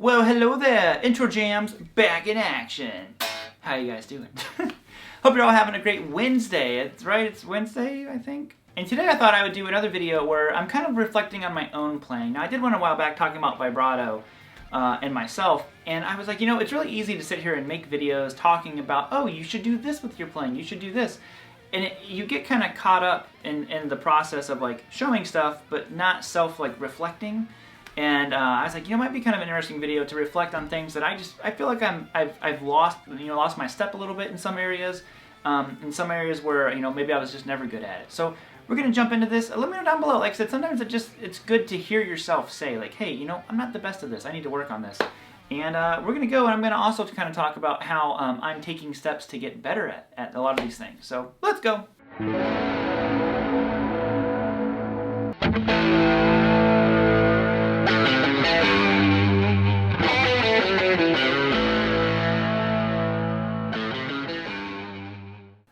Well, hello there, Intro Jams back in action. How you guys doing? Hope you're all having a great Wednesday. It's Wednesday, I think. And today I thought I would do another video where I'm kind of reflecting on my own playing. Now I did one a while back talking about vibrato and myself, and I was like, it's really easy to sit here and make videos talking about, oh, you should do this with your playing, you should do this. And you get kind of caught up in the process of like showing stuff, but not reflecting. And I was like, it might be kind of an interesting video to reflect on things that I feel like I've lost my step a little bit in some areas where maybe I was just never good at it. So we're gonna jump into this. Let me know down below. Like I said, sometimes it's good to hear yourself say like, hey, I'm not the best at this. I need to work on this. And we're gonna go, and I'm gonna also kind of talk about how I'm taking steps to get better at a lot of these things. So let's go.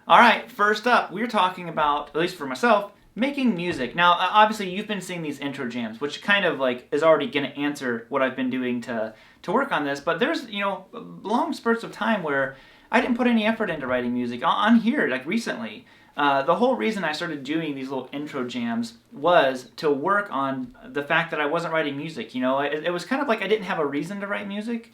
Alright, first up, we're talking about, at least for myself, making music. Now, obviously, you've been seeing these intro jams, which kind of like is already going to answer what I've been doing to work on this, but there's, long spurts of time where I didn't put any effort into writing music on here, like recently. The whole reason I started doing these little intro jams was to work on the fact that I wasn't writing music. It was kind of like I didn't have a reason to write music.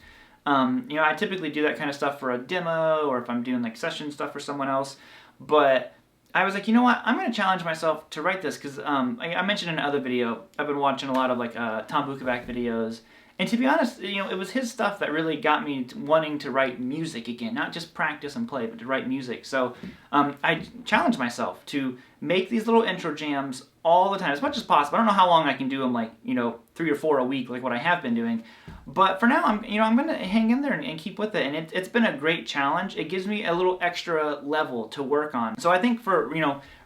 I typically do that kind of stuff for a demo or if I'm doing like session stuff for someone else. But I was like, I'm going to challenge myself to write this because I mentioned in another video, I've been watching a lot of like Tom Bukovac videos. And to be honest, it was his stuff that really got me wanting to write music again, not just practice and play, but to write music. So I challenged myself to make these little intro jams all the time, as much as possible. I don't know how long I can do them, like 3 or 4 a week, like what I have been doing. But for now, I'm going to hang in there and keep with it. And it's been a great challenge. It gives me a little extra level to work on. So I think for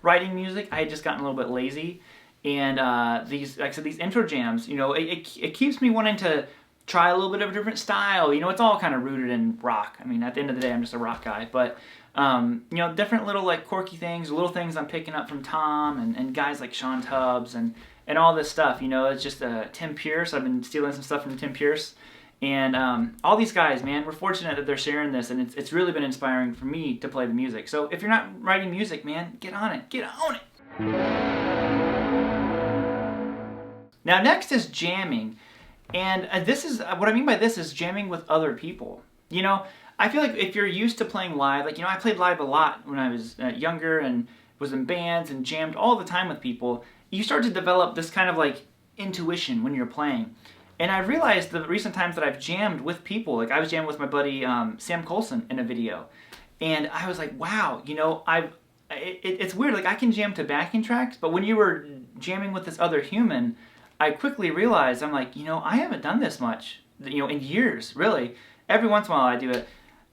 writing music, I had just gotten a little bit lazy. And these, like I said, these intro jams, it keeps me wanting to try a little bit of a different style. It's all kind of rooted in rock. I mean, at the end of the day, I'm just a rock guy. But, different little like quirky things, little things I'm picking up from Tom and guys like Sean Tubbs and all this stuff. It's just Tim Pierce. I've been stealing some stuff from Tim Pierce. And all these guys, man, we're fortunate that they're sharing this. And it's really been inspiring for me to play the music. So if you're not writing music, man, get on it. Get on it. Now next is jamming, and this is what I mean by this is jamming with other people. I feel like if you're used to playing live, like I played live a lot when I was younger and was in bands and jammed all the time with people. You start to develop this kind of like intuition when you're playing, and I realized the recent times that I've jammed with people, like I was jamming with my buddy Sam Colson in a video, and I was like, wow, it's weird. Like I can jam to backing tracks, but when you were jamming with this other human, I quickly realized, I'm like, I haven't done this much, in years, really. Every once in a while I do it.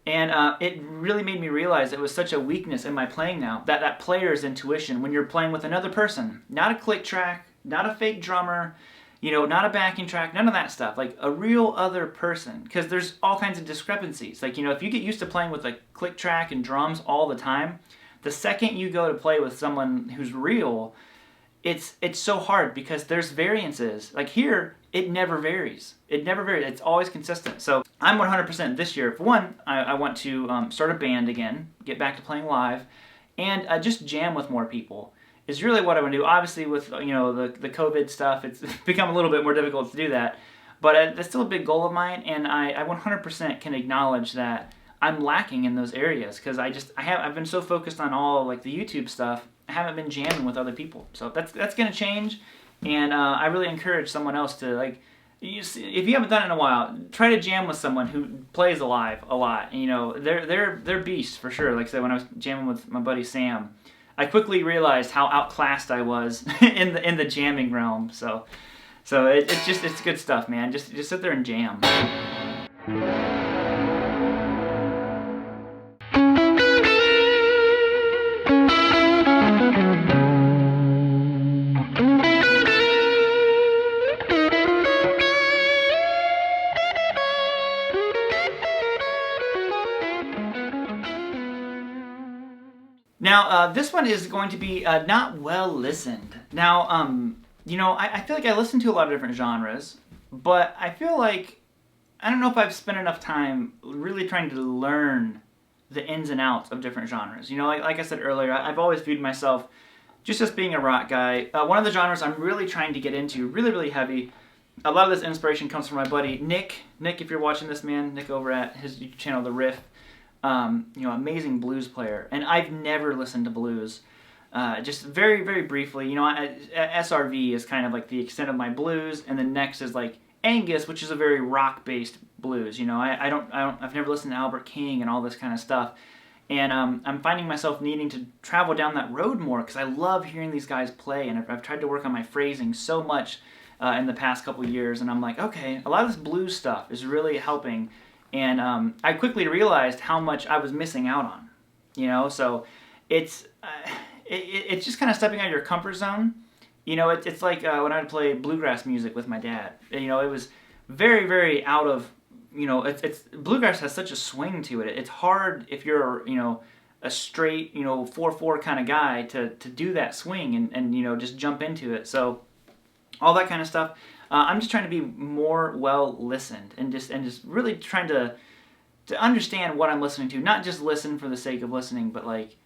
And it really made me realize it was such a weakness in my playing now, that player's intuition when you're playing with another person. Not a click track, not a fake drummer, not a backing track, none of that stuff. Like a real other person, because there's all kinds of discrepancies. Like, if you get used to playing with a click track and drums all the time, the second you go to play with someone who's real, it's so hard because there's variances. Like here, it never varies. It never varies. It's always consistent. So I'm 100% this year. For one, I want to start a band again, get back to playing live, and just jam with more people is really what I want to do. Obviously, with the COVID stuff, it's become a little bit more difficult to do that. But that's still a big goal of mine, and I 100% can acknowledge that I'm lacking in those areas because I've been so focused on all like the YouTube stuff. I haven't been jamming with other people, so that's gonna change, and I really encourage someone else to like. If you haven't done it in a while, try to jam with someone who plays live a lot. They're beasts for sure. Like I said, when I was jamming with my buddy Sam, I quickly realized how outclassed I was in the jamming realm. So it's good stuff, man. Just sit there and jam. Now, this one is going to be not well listened. Now, I feel like I listen to a lot of different genres, but I feel like I don't know if I've spent enough time really trying to learn the ins and outs of different genres. You know, like I said earlier, I've always viewed myself just as being a rock guy. One of the genres I'm really trying to get into, really, really heavy, a lot of this inspiration comes from my buddy Nick. Nick, if you're watching this, man, Nick over at his YouTube channel, The Riff, you know, amazing blues player. And I've never listened to blues. Just very, very briefly, you know, SRV is kind of like the extent of my blues, and then next is like Angus, which is a very rock-based blues. You know, I've never listened to Albert King and all this kind of stuff. And I'm finding myself needing to travel down that road more because I love hearing these guys play, and I've tried to work on my phrasing so much in the past couple years, and I'm like, okay, a lot of this blues stuff is really helping, and I quickly realized how much I was missing out on, you know, so it's just kind of stepping out of your comfort zone. You know, it's like when I would play bluegrass music with my dad, you know, it was very, very out of, you know, bluegrass has such a swing to it. It's hard if you're, you know, a straight, you know, 4/4 kind of guy to do that swing and you know, just jump into it. So all that kind of stuff. I'm just trying to be more well listened and just really trying to understand what I'm listening to, not just listen for the sake of listening, but like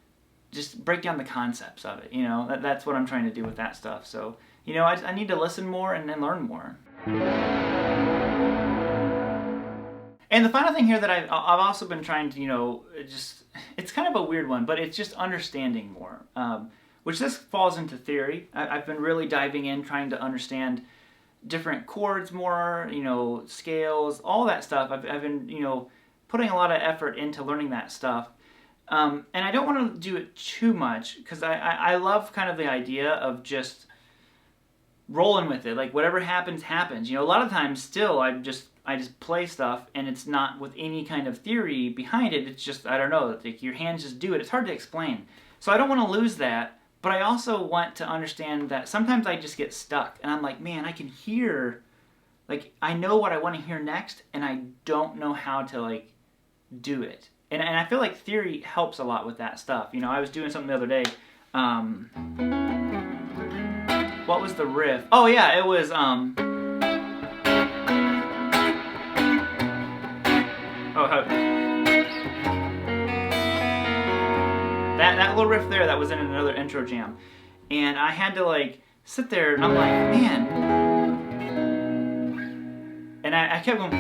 just break down the concepts of it. You know, that's what I'm trying to do with that stuff. So, you know, I need to listen more and then learn more. And the final thing here that I've also been trying to, you know, it's kind of a weird one, but it's just understanding more, which this falls into theory. I've been really diving in, trying to understand different chords more, you know, scales, all that stuff. I've been, you know, putting a lot of effort into learning that stuff. And I don't want to do it too much because I love kind of the idea of just rolling with it. Like whatever happens, happens. You know, a lot of times still I just play stuff and it's not with any kind of theory behind it. It's just, I don't know, like your hands just do it. It's hard to explain. So I don't want to lose that, but I also want to understand that sometimes I just get stuck and I'm like, man, I can hear, like I know what I want to hear next and I don't know how to like do it. And I feel like theory helps a lot with that stuff. You know, I was doing something the other day. What was the riff? Oh yeah, it was that little riff there that was in another intro jam, and I had to like sit there and I'm like, man, and I kept going,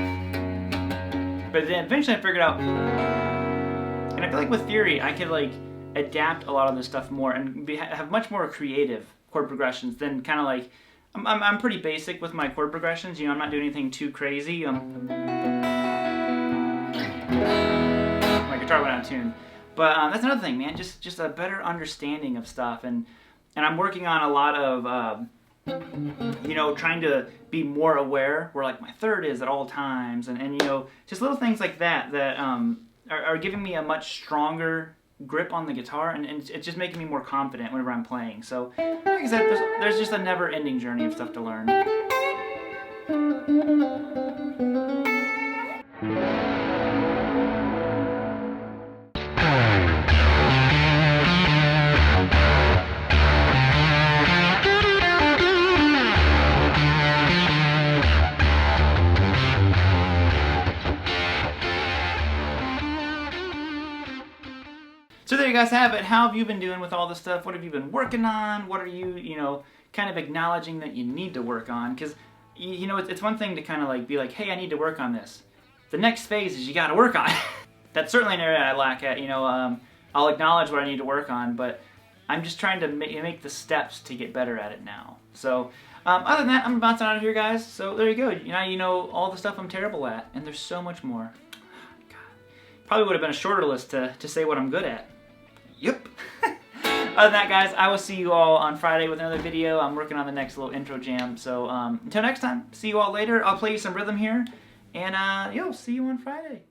but then eventually I figured out, and I feel like with theory I could like adapt a lot of this stuff more and have much more creative chord progressions than kind of like I'm pretty basic with my chord progressions. You know, I'm not doing anything too crazy. My guitar went out of tune. But that's another thing, man. Just a better understanding of stuff, and I'm working on a lot of you know, trying to be more aware where like my third is at all times, and you know, just little things like that are giving me a much stronger grip on the guitar, and it's just making me more confident whenever I'm playing. So, like I said, there's just a never-ending journey of stuff to learn. So there you guys have it. How have you been doing with all this stuff? What have you been working on? What are you, you know, kind of acknowledging that you need to work on? Because, you know, it's one thing to kind of like be like, hey, I need to work on this. The next phase is you got to work on it. That's certainly an area I lack at. You know, I'll acknowledge what I need to work on, but I'm just trying to make the steps to get better at it now. So, other than that, I'm bouncing out of here, guys. So there you go. Now you know all the stuff I'm terrible at, and there's so much more. God. Probably would have been a shorter list to say what I'm good at. Yep. Other than that, guys, I will see you all on Friday with another video. I'm working on the next little intro jam. So until next time, see you all later. I'll play you some rhythm here. And, yo, see you on Friday.